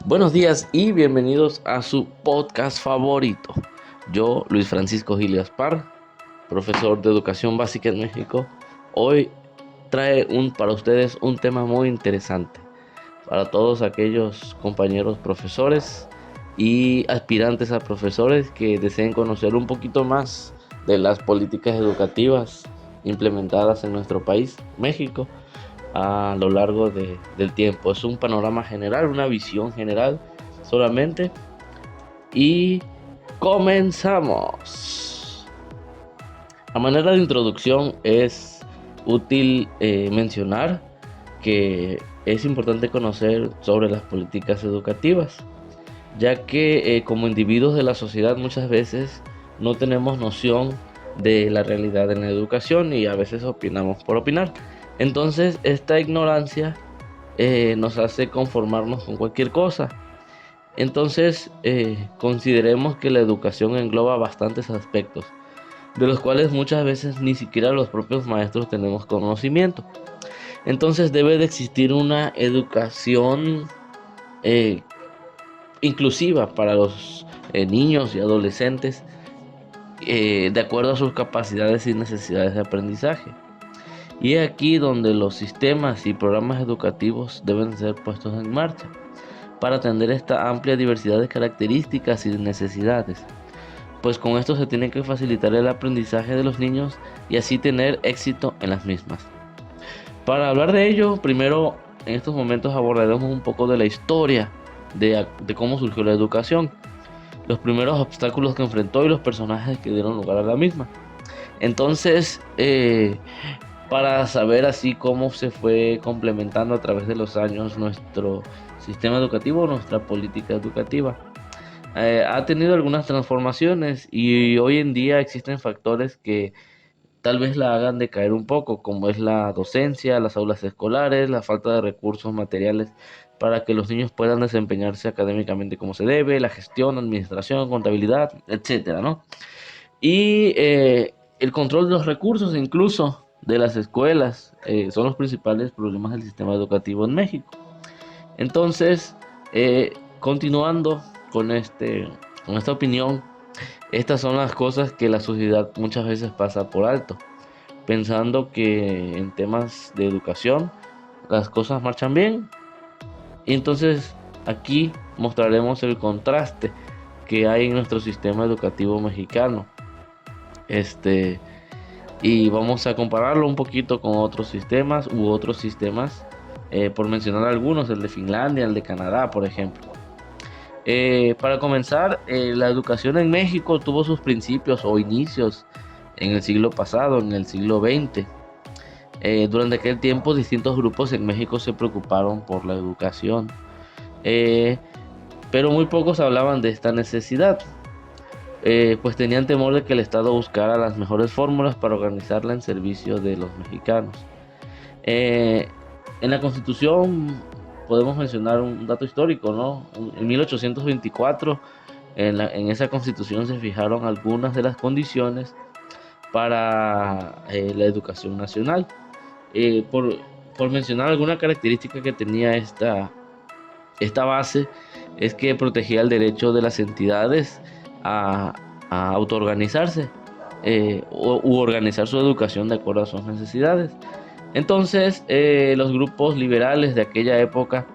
Buenos días y bienvenidos a su podcast favorito. Yo, Luis Francisco Gil Gaspar, profesor de Educación Básica en México, hoy trae para ustedes un tema muy interesante para todos aquellos compañeros profesores y aspirantes a profesores que deseen conocer un poquito más de las políticas educativas implementadas en nuestro país, México, a lo largo del tiempo. Es un panorama general, una visión general solamente. Y comenzamos. A manera de introducción es útil mencionar que es importante conocer sobre las políticas educativas, ya que como individuos de la sociedad muchas veces no tenemos noción de la realidad en la educación y a veces opinamos por opinar. Entonces esta ignorancia nos hace conformarnos con cualquier cosa. Entonces consideremos que la educación engloba bastantes aspectos, de los cuales muchas veces ni siquiera los propios maestros tenemos conocimiento. Entonces debe de existir una educación eh, inclusiva para los niños y adolescentes, de acuerdo a sus capacidades y necesidades de aprendizaje. Y es aquí donde los sistemas y programas educativos deben ser puestos en marcha para atender esta amplia diversidad de características y de necesidades, pues con esto se tiene que facilitar el aprendizaje de los niños y así tener éxito en las mismas. Para hablar de ello, primero en estos momentos abordaremos un poco de la historia de cómo surgió la educación, los primeros obstáculos que enfrentó y los personajes que dieron lugar a la misma. Entonces, para saber así cómo se fue complementando a través de los años nuestro sistema educativo, nuestra política educativa. Ha tenido algunas transformaciones y hoy en día existen factores que tal vez la hagan decaer un poco, como es la docencia, las aulas escolares, la falta de recursos materiales para que los niños puedan desempeñarse académicamente como se debe, la gestión, administración, contabilidad, etcétera, ¿no? Y el control de los recursos, incluso de las escuelas, son los principales problemas del sistema educativo en México. Entonces, continuando con con esta opinión, estas son las cosas que la sociedad muchas veces pasa por alto, pensando que en temas de educación las cosas marchan bien. Y entonces aquí mostraremos el contraste que hay en nuestro sistema educativo mexicano. Este, y vamos a compararlo un poquito con otros sistemas u otros sistemas, por mencionar algunos, el de Finlandia, el de Canadá, por ejemplo. Para comenzar, la educación en México tuvo sus principios o inicios en el siglo pasado, en el siglo XX. Durante aquel tiempo, distintos grupos en México se preocuparon por la educación, eh, pero muy pocos hablaban de esta necesidad, pues tenían temor de que el Estado buscara las mejores fórmulas para organizarla en servicio de los mexicanos. Eh, en la Constitución podemos mencionar un dato histórico, ¿no? En 1824, en esa Constitución se fijaron algunas de las condiciones para la educación nacional. Eh, por, por mencionar alguna característica que tenía esta base, es que protegía el derecho de las entidades a, a autoorganizarse, u organizar su educación de acuerdo a sus necesidades. Entonces, los grupos liberales de aquella época,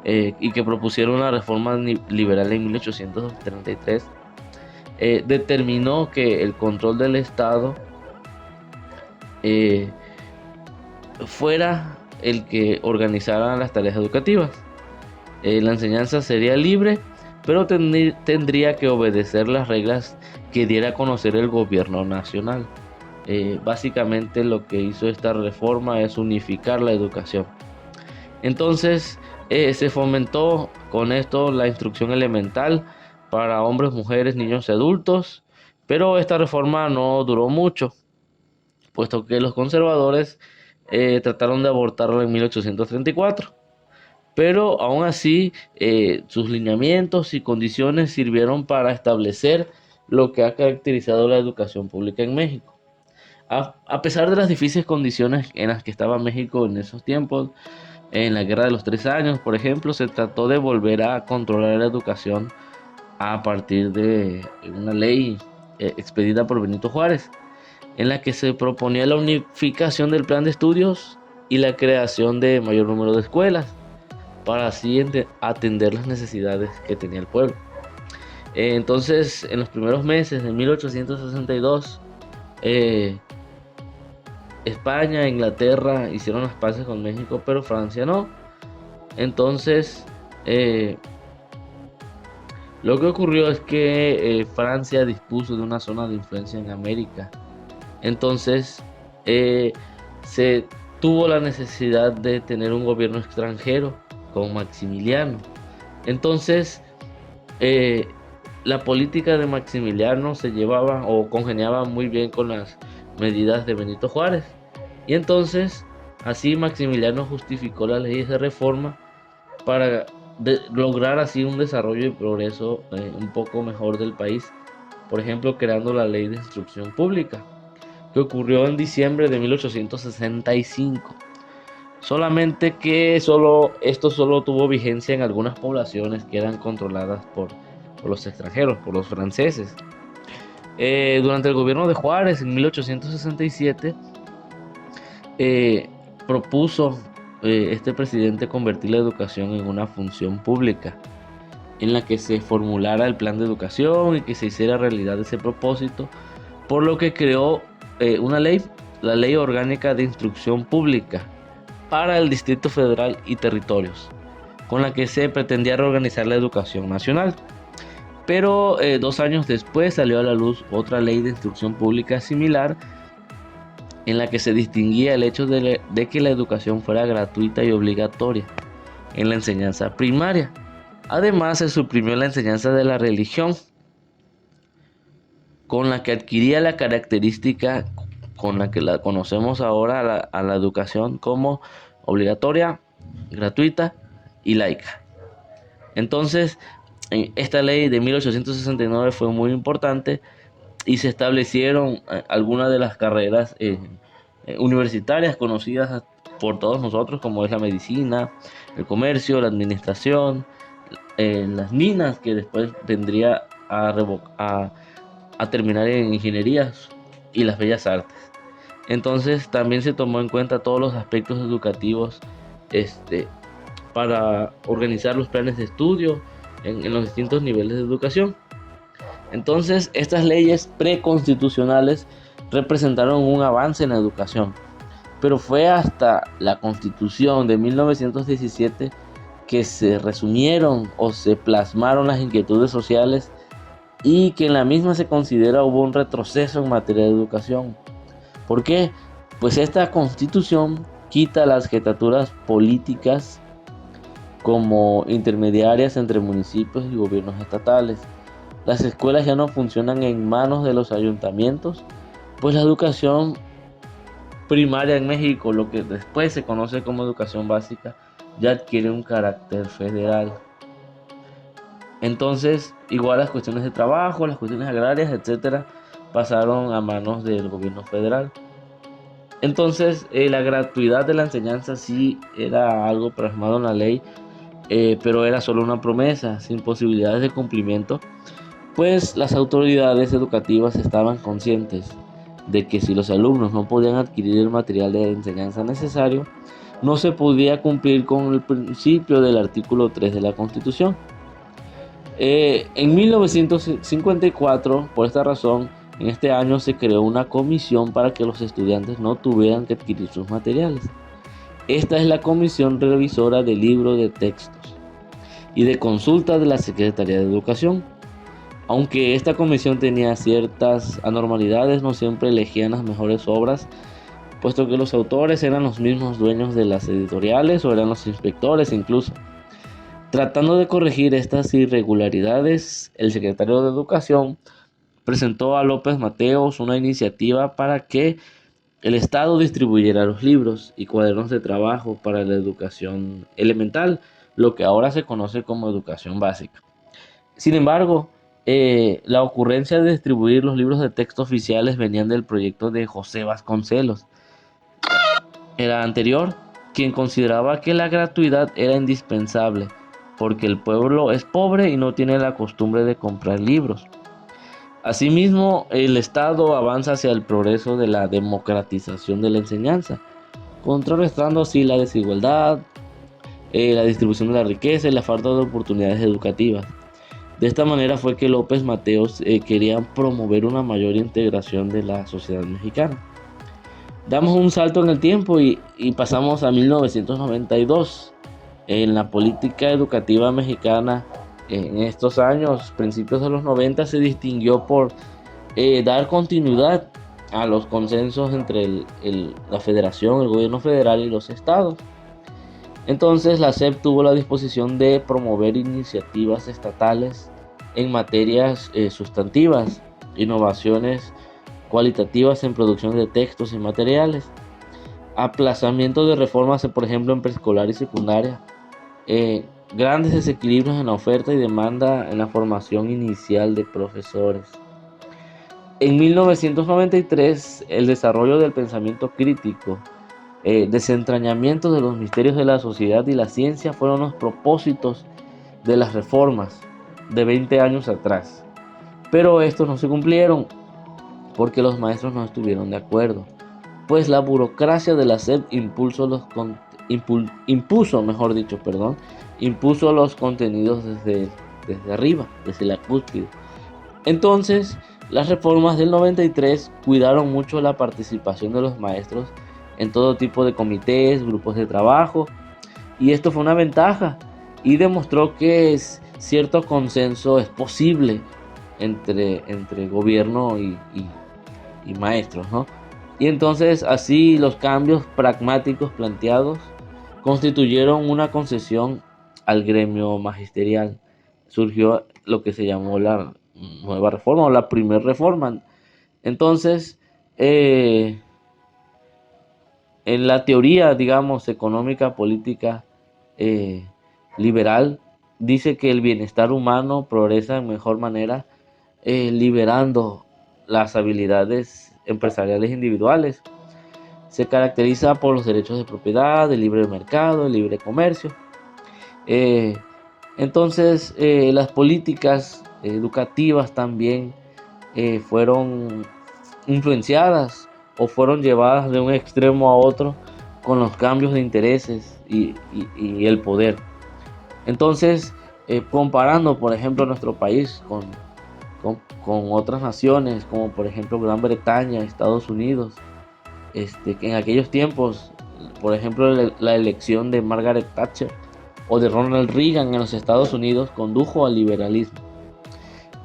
y que propusieron una reforma liberal en 1833, determinó que el control del Estado eh, fuera el que organizara las tareas educativas. La enseñanza sería libre, pero tendría que obedecer las reglas que diera a conocer el gobierno nacional. Básicamente lo que hizo esta reforma es unificar la educación. Entonces se fomentó con esto la instrucción elemental para hombres, mujeres, niños y adultos, pero esta reforma no duró mucho, puesto que los conservadores trataron de abortarla en 1834. Pero aún así, sus lineamientos y condiciones sirvieron para establecer lo que ha caracterizado la educación pública en México. A pesar de las difíciles condiciones en las que estaba México en esos tiempos, En la Guerra de los 3 Años, por ejemplo, se trató de volver a controlar la educación a partir de una ley expedida por Benito Juárez, en la que se proponía la unificación del plan de estudios y la creación de mayor número de escuelas para así atender las necesidades que tenía el pueblo. Entonces, en los primeros meses de 1862, eh, España e Inglaterra hicieron las paces con México, pero Francia no. Entonces, eh, lo que ocurrió es que Francia dispuso de una zona de influencia en América. Entonces, eh, se tuvo la necesidad de tener un gobierno extranjero con Maximiliano. Entonces, eh, la política de Maximiliano se llevaba o congeniaba muy bien con las medidas de Benito Juárez. Y entonces, así Maximiliano justificó las leyes de reforma para lograr así un desarrollo y progreso un poco mejor del país. Por ejemplo, creando la ley de instrucción pública, que ocurrió en diciembre de 1865. Solamente que esto solo tuvo vigencia en algunas poblaciones que eran controladas por los extranjeros, por los franceses. Durante el gobierno de Juárez, en 1867, eh, propuso este presidente convertir la educación en una función pública, en la que se formulara el plan de educación y que se hiciera realidad ese propósito, por lo que creó una ley, la Ley Orgánica de Instrucción Pública para el Distrito Federal y territorios, con la que se pretendía reorganizar la educación nacional. Pero 2 años después salió a la luz otra ley de instrucción pública similar, en la que se distinguía el hecho de que la educación fuera gratuita y obligatoria en la enseñanza primaria. Además, se suprimió la enseñanza de la religión, con la que adquiría la característica con la que la conocemos ahora a la educación como obligatoria, gratuita y laica. Entonces, esta ley de 1869 fue muy importante y se establecieron algunas de las carreras universitarias conocidas por todos nosotros, como es la medicina, el comercio, la administración, las minas, que después vendría a terminar en ingenierías, y las bellas artes. Entonces también se tomó en cuenta todos los aspectos educativos este, para organizar los planes de estudio en los distintos niveles de educación. Entonces, estas leyes preconstitucionales representaron un avance en la educación, pero fue hasta la Constitución de 1917 que se resumieron o se plasmaron las inquietudes sociales, y que en la misma se considera hubo un retroceso en materia de educación. ¿Por qué? Pues esta Constitución quita las jefaturas políticas como intermediarias entre municipios y gobiernos estatales. Las escuelas ya no funcionan en manos de los ayuntamientos, pues la educación primaria en México, lo que después se conoce como educación básica, ya adquiere un carácter federal. Entonces, igual las cuestiones de trabajo, las cuestiones agrarias, etcétera, pasaron a manos del gobierno federal. Entonces, la gratuidad de la enseñanza sí era algo plasmado en la ley, pero era solo una promesa, sin posibilidades de cumplimiento, pues las autoridades educativas estaban conscientes de que si los alumnos no podían adquirir el material de enseñanza necesario, no se podía cumplir con el principio del artículo 3 de la Constitución. En 1954, por esta razón, en este año se creó una comisión para que los estudiantes no tuvieran que adquirir sus materiales. Esta es la Comisión Revisora del Libro de Textos y de Consulta de la Secretaría de Educación. Aunque esta comisión tenía ciertas anormalidades, no siempre elegían las mejores obras, puesto que los autores eran los mismos dueños de las editoriales o eran los inspectores incluso. Tratando de corregir estas irregularidades, el secretario de Educación presentó a López Mateos una iniciativa para que el Estado distribuyera los libros y cuadernos de trabajo para la educación elemental, lo que ahora se conoce como educación básica. Sin embargo, la ocurrencia de distribuir los libros de texto oficiales venían del proyecto de José Vasconcelos. Era anterior, quien consideraba que la gratuidad era indispensable, porque el pueblo es pobre y no tiene la costumbre de comprar libros. Asimismo, el Estado avanza hacia el progreso de la democratización de la enseñanza, contrarrestando así la desigualdad, la distribución de la riqueza y la falta de oportunidades educativas. De esta manera fue que López Mateos quería promover una mayor integración de la sociedad mexicana. Damos un salto en el tiempo y pasamos a 1992. En la política educativa mexicana, en estos años, principios de los 90, se distinguió por dar continuidad a los consensos entre la federación, el gobierno federal y los estados. Entonces la SEP tuvo la disposición de promover iniciativas estatales en materias sustantivas, innovaciones cualitativas en producción de textos y materiales, aplazamiento de reformas, por ejemplo, en preescolar y secundaria, grandes desequilibrios en la oferta y demanda en la formación inicial de profesores. En 1993, el desarrollo del pensamiento crítico, desentrañamiento de los misterios de la sociedad y la ciencia fueron los propósitos de las reformas de 20 años atrás. Pero estos no se cumplieron porque los maestros no estuvieron de acuerdo, pues la burocracia de la SEP impuso los contenidos desde arriba, desde la cúspide. Entonces, las reformas del 93 cuidaron mucho la participación de los maestros en todo tipo de comités, grupos de trabajo, y esto fue una ventaja y demostró que cierto consenso es posible entre gobierno y maestros, ¿no? Y entonces así los cambios pragmáticos planteados constituyeron una concesión al gremio magisterial. Surgió lo que se llamó la nueva reforma o la primera reforma. Entonces, en la teoría, digamos, económica, política, eh, liberal, dice que el bienestar humano progresa de mejor manera liberando las habilidades empresariales individuales. Se caracteriza por los derechos de propiedad, el libre mercado, el libre comercio. Eh, entonces, las políticas educativas también fueron influenciadas o fueron llevadas de un extremo a otro con los cambios de intereses y el poder. Entonces, comparando, por ejemplo, nuestro país con otras naciones, como por ejemplo Gran Bretaña, Estados Unidos, que en aquellos tiempos, por ejemplo, la elección de Margaret Thatcher o de Ronald Reagan en los Estados Unidos condujo al liberalismo,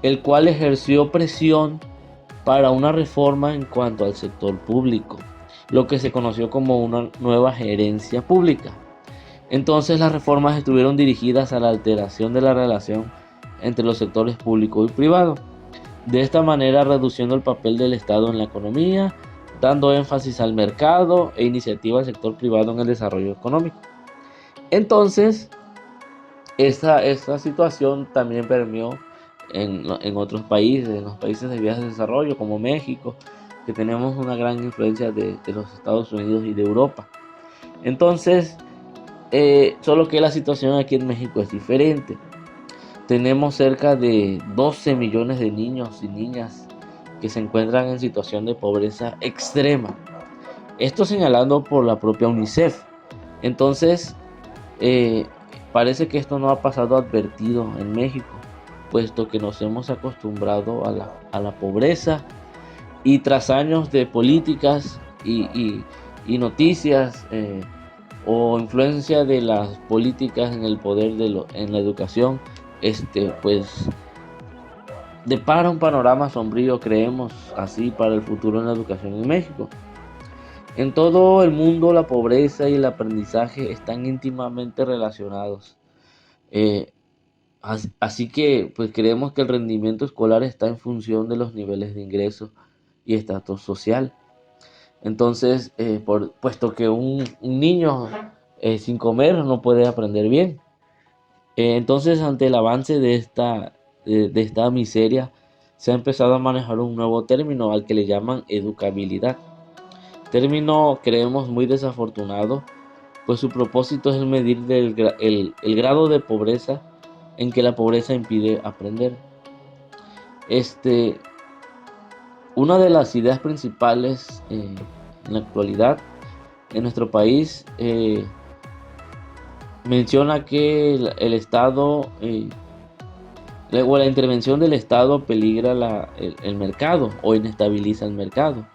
el cual ejerció presión para una reforma en cuanto al sector público, lo que se conoció como una nueva gerencia pública. Entonces las reformas estuvieron dirigidas a la alteración de la relación entre los sectores público y privado, de esta manera reduciendo el papel del Estado en la economía, dando énfasis al mercado e iniciativa del sector privado en el desarrollo económico. Entonces, esta situación también permeó en otros países, en los países de vías de desarrollo como México, que tenemos una gran influencia de los Estados Unidos y de Europa. Entonces, solo que la situación aquí en México es diferente. Tenemos cerca de 12 millones de niños y niñas que se encuentran en situación de pobreza extrema. Esto señalando por la propia UNICEF. Entonces, eh, parece que esto no ha pasado advertido en México, puesto que nos hemos acostumbrado a la pobreza y tras años de políticas y noticias o influencia de las políticas en el poder en la educación, pues depara un panorama sombrío, creemos así, para el futuro en la educación en México. En todo el mundo la pobreza y el aprendizaje están íntimamente relacionados. Eh, Así que pues creemos que el rendimiento escolar está en función de los niveles de ingreso y estatus social. Entonces, puesto que un niño sin comer no puede aprender bien. Entonces, ante el avance de esta miseria, se ha empezado a manejar un nuevo término al que le llaman educabilidad. Término creemos muy desafortunado, pues su propósito es medir el grado de pobreza en que la pobreza impide aprender. Este, una de las ideas principales en la actualidad en nuestro país menciona que el Estado o la intervención del Estado peligra el mercado o inestabiliza el mercado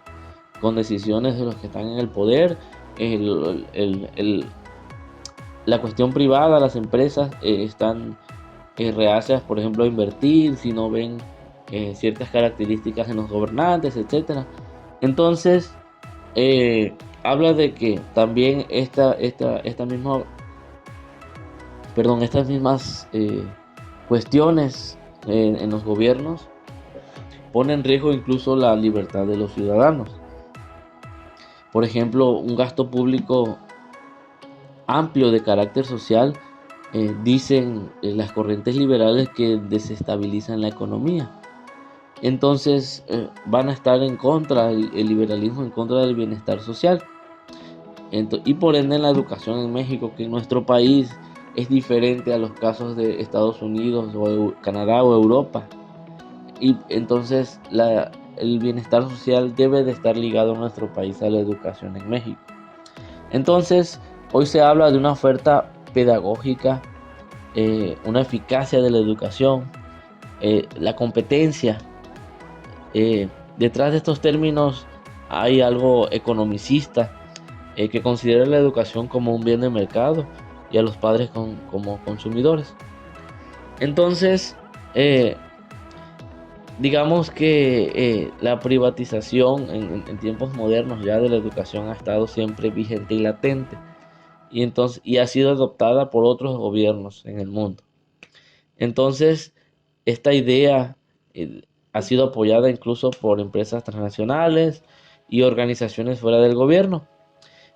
con decisiones de los que están en el poder. el, el- el- la cuestión privada, las empresas están reacias, por ejemplo, a invertir si no ven ciertas características en los gobernantes, etcétera. Entonces, habla de que también estas mismas cuestiones en los gobiernos ponen en riesgo incluso la libertad de los ciudadanos. Por ejemplo, un gasto público amplio de carácter social, dicen las corrientes liberales que desestabilizan la economía. Entonces van a estar en contra, el liberalismo en contra del bienestar social. Y por ende en la educación en México, que en nuestro país es diferente a los casos de Estados Unidos o Canadá o Europa. Y entonces el bienestar social debe de estar ligado en nuestro país a la educación en México. Entonces, hoy se habla de una oferta pedagógica, una eficacia de la educación, la competencia. Detrás de estos términos hay algo economicista que considera la educación como un bien de mercado y a los padres como consumidores. Entonces, eh, digamos que la privatización en tiempos modernos ya de la educación ha estado siempre vigente y latente y ha sido adoptada por otros gobiernos en el mundo. Entonces, esta idea ha sido apoyada incluso por empresas transnacionales y organizaciones fuera del gobierno.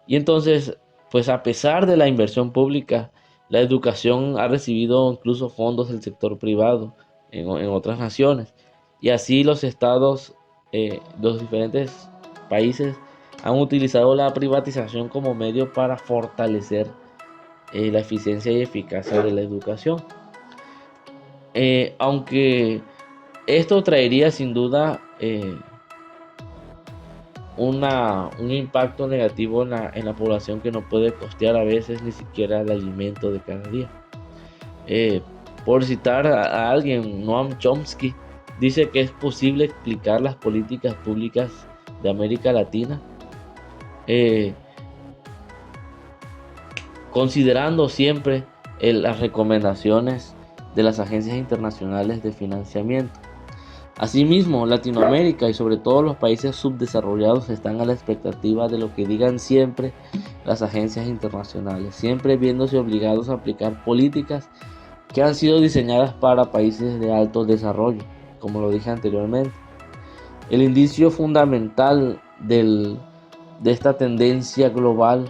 Y entonces, pues a pesar de la inversión pública, la educación ha recibido incluso fondos del sector privado en otras naciones. Y así los estados, los diferentes países han utilizado la privatización como medio para fortalecer la eficiencia y eficacia de la educación. Aunque esto traería sin duda un impacto negativo en la población que no puede costear a veces ni siquiera el alimento de cada día. Eh, por citar a alguien, Noam Chomsky dice que es posible explicar las políticas públicas de América Latina eh, considerando siempre las recomendaciones de las agencias internacionales de financiamiento. Asimismo, Latinoamérica y sobre todo los países subdesarrollados están a la expectativa de lo que digan siempre las agencias internacionales, siempre viéndose obligados a aplicar políticas que han sido diseñadas para países de alto desarrollo, como lo dije anteriormente. El indicio fundamental de esta tendencia global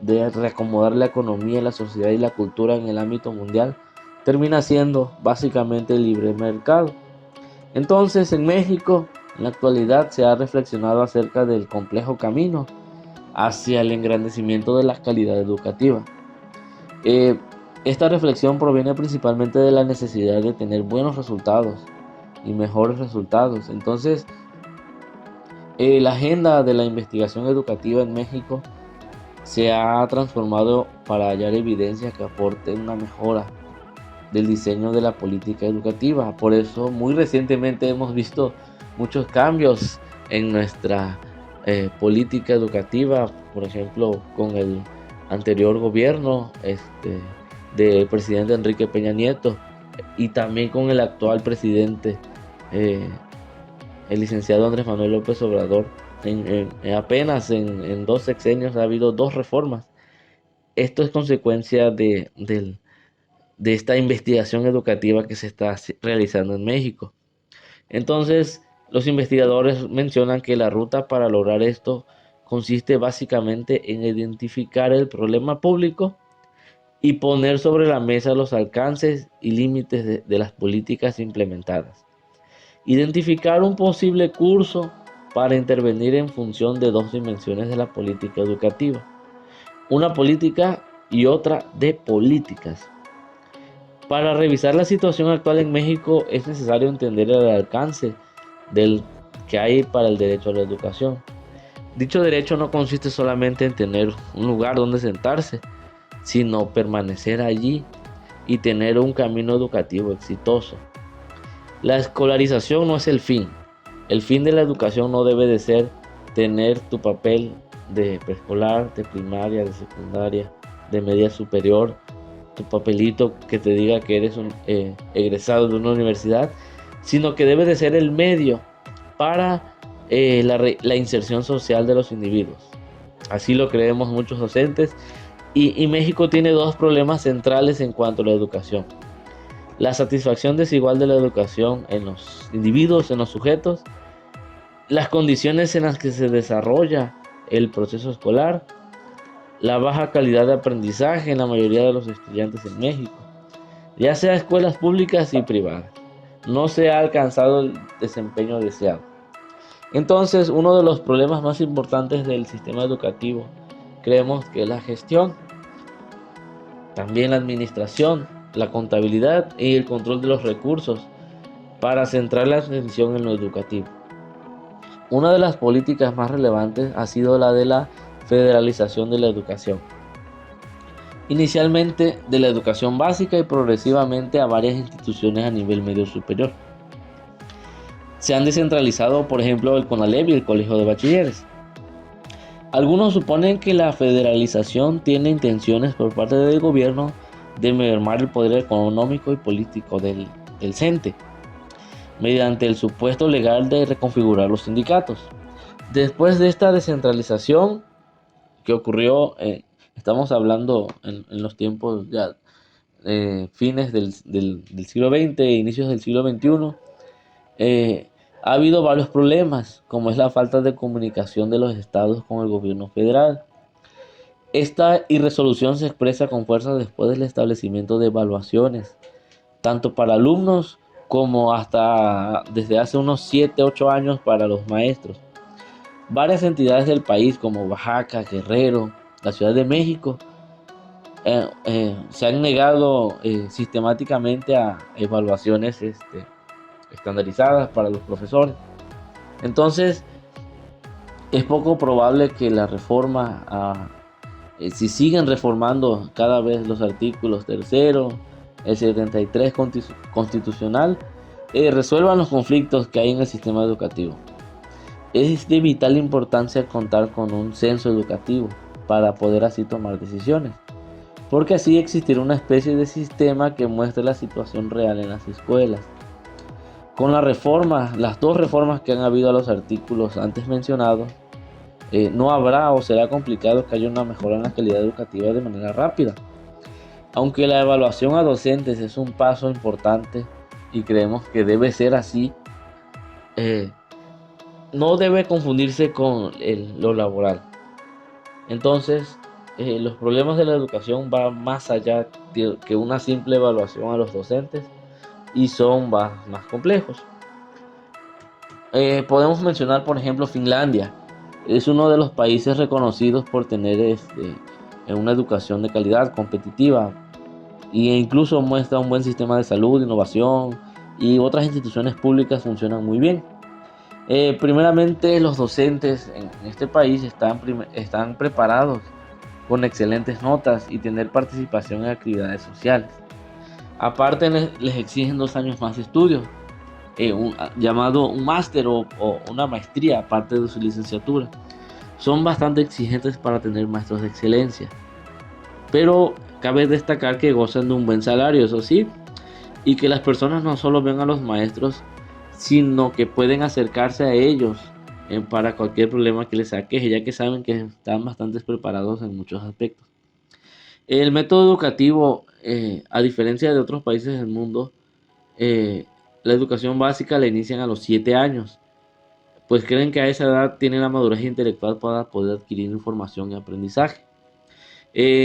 de reacomodar la economía, la sociedad y la cultura en el ámbito mundial termina siendo básicamente el libre mercado. Entonces, en México, en la actualidad se ha reflexionado acerca del complejo camino hacia el engrandecimiento de la calidad educativa. Eh, esta reflexión proviene principalmente de la necesidad de tener buenos resultados y mejores resultados. Entonces, la agenda de la investigación educativa en México se ha transformado para hallar evidencias que aporten una mejora del diseño de la política educativa. Por eso, muy recientemente hemos visto muchos cambios en nuestra política educativa, por ejemplo, con el anterior gobierno del presidente Enrique Peña Nieto y también con el actual presidente, eh, el licenciado Andrés Manuel López Obrador. Apenas en 2 sexenios ha habido 2 reformas. Esto es consecuencia de esta investigación educativa que se está realizando en México. Entonces, los investigadores mencionan que la ruta para lograr esto consiste básicamente en identificar el problema público y poner sobre la mesa los alcances y límites de las políticas implementadas. Identificar un posible curso para intervenir en función de 2 dimensiones de la política educativa. una política y otra de políticas. Para revisar la situación actual en México es necesario entender el alcance del que hay para el derecho a la educación. Dicho derecho no consiste solamente en tener un lugar donde sentarse, sino permanecer allí y tener un camino educativo exitoso. La escolarización no es el fin. El fin de la educación no debe de ser tener tu papel de preescolar, de primaria, de secundaria, de media superior, tu papelito que te diga que eres un egresado de una universidad, sino que debe de ser el medio para la inserción social de los individuos. Así lo creemos muchos docentes y México tiene dos problemas centrales en cuanto a la educación. La satisfacción desigual de la educación en los individuos, en los sujetos, las condiciones en las que se desarrolla el proceso escolar, la baja calidad de aprendizaje en la mayoría de los estudiantes en México, ya sea escuelas públicas y privadas. No se ha alcanzado el desempeño deseado. Entonces, uno de los problemas más importantes del sistema educativo creemos que es la gestión, también la administración, la contabilidad y el control de los recursos para centrar la atención en lo educativo. Una de las políticas más relevantes ha sido la de la federalización de la educación. Inicialmente de la educación básica y progresivamente a varias instituciones a nivel medio superior. Se han descentralizado, por ejemplo, el CONALEP y el Colegio de Bachilleres. Algunos suponen que la federalización tiene intenciones por parte del gobierno de mermar el poder económico y político del CENTE, mediante el supuesto legal de reconfigurar los sindicatos. Después de esta descentralización que ocurrió, estamos hablando en los tiempos ya fines del siglo XX e inicios del siglo XXI, ha habido varios problemas, como es la falta de comunicación de los estados con el gobierno federal. Esta irresolución se expresa con fuerza después del establecimiento de evaluaciones, tanto para alumnos como hasta desde hace unos 7, 8 años para los maestros. Varias entidades del país como Oaxaca, Guerrero, la Ciudad de México, se han negado sistemáticamente a evaluaciones estandarizadas para los profesores. Entonces, es poco probable que la reforma, si siguen reformando cada vez los artículos tercero, el 73 constitucional, resuelvan los conflictos que hay en el sistema educativo. Es de vital importancia contar con un censo educativo para poder así tomar decisiones, porque así existirá una especie de sistema que muestre la situación real en las escuelas. Con la reforma, las dos reformas que han habido a los artículos antes mencionados, no habrá o será complicado que haya una mejora en la calidad educativa de manera rápida. Aunque la evaluación a docentes es un paso importante y creemos que debe ser así, no debe confundirse con lo laboral. Entonces, los problemas de la educación van más allá que una simple evaluación a los docentes y son más complejos. Podemos mencionar, por ejemplo, Finlandia. Es uno de los países reconocidos por tener una educación de calidad competitiva e incluso muestra un buen sistema de salud, innovación y otras instituciones públicas funcionan muy bien. Primeramente, los docentes en este país están preparados con excelentes notas y tener participación en actividades sociales. Aparte, les exigen 2 años más de estudio, llamado un máster o una maestría, aparte de su licenciatura. Son bastante exigentes para tener maestros de excelencia, pero cabe destacar que gozan de un buen salario, eso sí, y que las personas no solo ven a los maestros, sino que pueden acercarse a ellos para cualquier problema que les aqueje, ya que saben que están bastante preparados en muchos aspectos. El método educativo, a diferencia de otros países del mundo, la educación básica la inician a los 7 años, pues creen que a esa edad tienen la madurez intelectual para poder adquirir información y aprendizaje.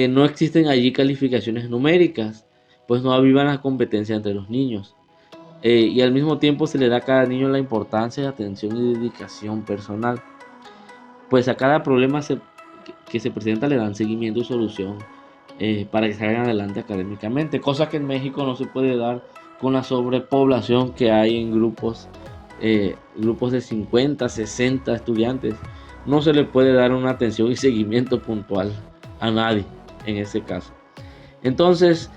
No existen allí calificaciones numéricas, pues no avivan la competencia entre los niños. Y al mismo tiempo se le da a cada niño la importancia, atención y dedicación personal, pues a cada problema que se presentan le dan seguimiento y solución para que salgan adelante académicamente, cosa que en México no se puede dar con la sobrepoblación que hay en grupos de 50, 60 estudiantes. No se le puede dar una atención y seguimiento puntual a nadie en ese caso. Entonces,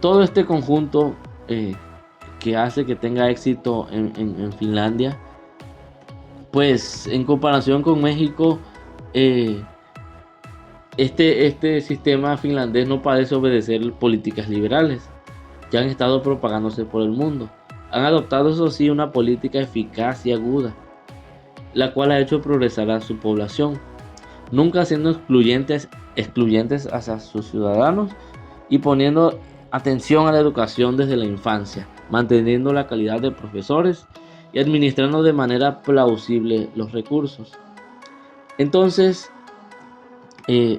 todo este conjunto que hace que tenga éxito en Finlandia, pues en comparación con México, este sistema finlandés no parece obedecer políticas liberales que han estado propagándose por el mundo. Han adoptado, eso sí, una política eficaz y aguda, la cual ha hecho progresar a su población, nunca siendo excluyentes hacia sus ciudadanos y poniendo atención a la educación desde la infancia, manteniendo la calidad de profesores y administrando de manera plausible los recursos. Entonces,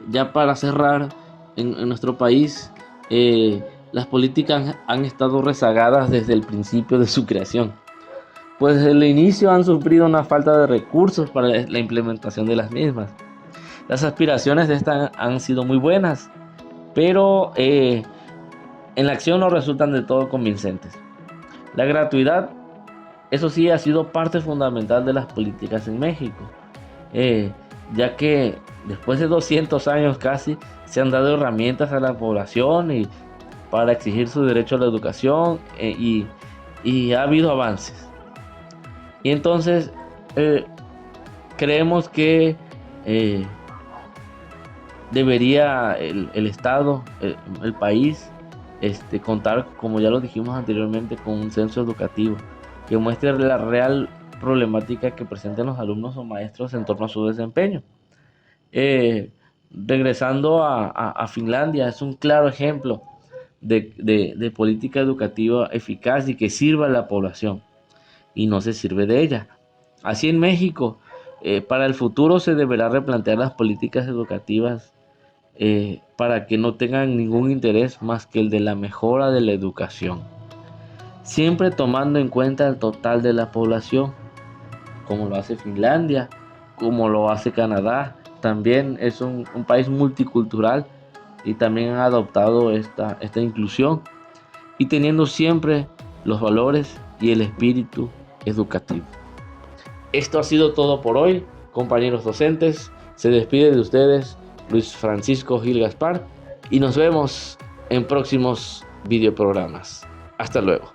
ya para cerrar, en nuestro país, las políticas han estado rezagadas desde el principio de su creación, pues desde el inicio han sufrido una falta de recursos para la implementación de las mismas. Las aspiraciones de estas han sido muy buenas, pero en la acción no resultan de todo convincentes. La gratuidad, eso sí, ha sido parte fundamental de las políticas en México, ya que después de 200 años casi se han dado herramientas a la población y para exigir su derecho a la educación, y ha habido avances. Y entonces creemos que debería el Estado, el país, contar, como ya lo dijimos anteriormente, con un censo educativo que muestre la real problemática que presentan los alumnos o maestros en torno a su desempeño. Regresando a Finlandia, es un claro ejemplo de política educativa eficaz y que sirva a la población y no se sirve de ella. Así en México, para el futuro se deberá replantear las políticas educativas para que no tengan ningún interés más que el de la mejora de la educación, siempre tomando en cuenta el total de la población, como lo hace Finlandia, como lo hace Canadá. También es un país multicultural y también han adoptado esta inclusión y teniendo siempre los valores y el espíritu educativo. Esto ha sido todo por hoy, compañeros docentes. Se despide de ustedes Luis Francisco Gil Gaspar y nos vemos en próximos videoprogramas. Hasta luego.